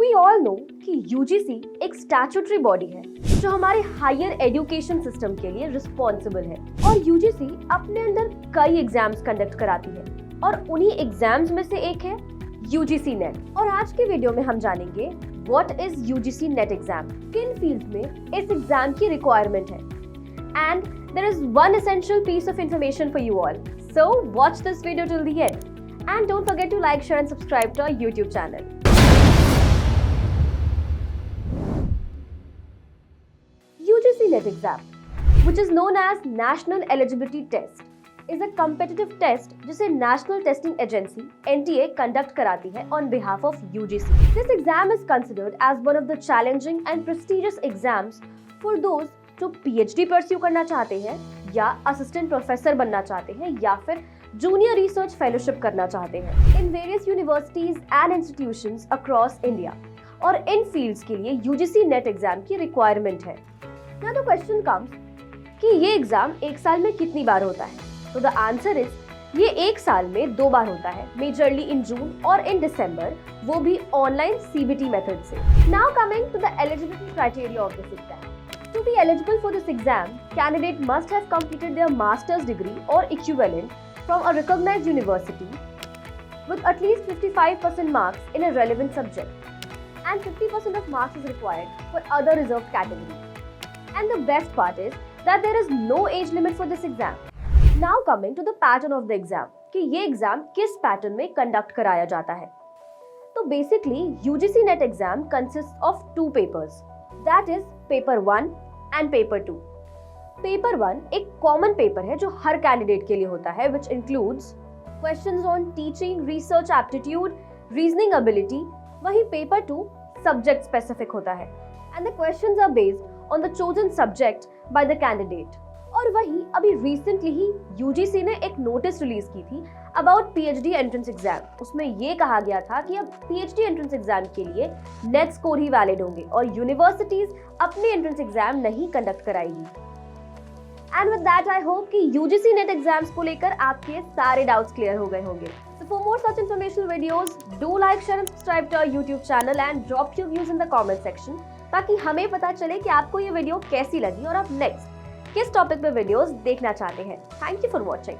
We all know कि UGC एक statutory body है जो हमारे हायर एजुकेशन सिस्टम के लिए रिस्पॉन्सिबल है और यूजीसी अपने अंदर कई एग्जाम्स कंडक्ट कराती है और उन्हीं एग्जाम्स में से एक है यूजीसी नेट। और आज के वीडियो में हम जानेंगे what is UGC NET exam, किन फील्ड में इस एग्जाम की रिक्वायरमेंट है, and there is one essential piece of information for you all. So watch this video till the end and don't forget to like, share and subscribe to our YouTube channel. UGC NET exam, which is known as National Eligibility Test, is a competitive test जिसे National Testing Agency (NTA) conduct कराती है on behalf of UGC. This exam is considered as one of the challenging and prestigious exams for those जो PhD pursue करना चाहते हैं या assistant professor बनना चाहते हैं या फिर junior research fellowship करना चाहते हैं in various universities and institutions across India. और इन फील्ड्स के लिए UGC NET एग्जाम की रिक्वायरमेंट है। Now the question comes कि ये एग्जाम एक साल में कितनी बार होता है? तो द आंसर इज ये एक साल में 2 बार होता है, मेजरली इन जून और इन दिसंबर, वो भी ऑनलाइन CBT मेथड से। Now coming to the eligibility criteria of this exam. To be eligible for this exam, candidate must have completed their master's degree or equivalent from a recognized university with at least 55% marks in a relevant subject, and 50% of marks is required for other reserved categories. And the best part is that there is no age limit for this exam. Now coming to the pattern of the exam, कि ये exam किस pattern में conduct कराया जाता है। तो basically UGC NET exam consists of 2 papers, that is paper 1 and paper 2. Paper 1 एक common paper है जो हर कैंडिडेट के लिए होता है, which includes questions on teaching, research aptitude, reasoning ability. वहीं पेपर 2 सब्जेक्ट स्पेसिफिक होता है and the questions are based on the chosen subject by the candidate. और वहीं अभी रिसेंटली ही UGC ने एक नोटिस रिलीज की थी अबाउट PhD एंट्रेंस एग्जाम। उसमें ये कहा गया था कि अब PhD एंट्रेंस एग्जाम के लिए नेट स्कोर ही वैलिड होंगे और यूनिवर्सिटीज अपने एंट्रेंस एग्जाम नहीं कंडक्ट कराएगी। And with that I hope कि UGC नेट एग्जाम्स को लेकर आपके सारे डाउट्स क्लियर हो गए होंगे। So for more such informational videos, do like, share and subscribe to our YouTube channel and drop your views in the comment section, ताकि हमें पता चले कि आपको ये वीडियो कैसी लगी और आप नेक्स्ट किस टॉपिक पे वीडियोस देखना चाहते हैं। Thank you for watching.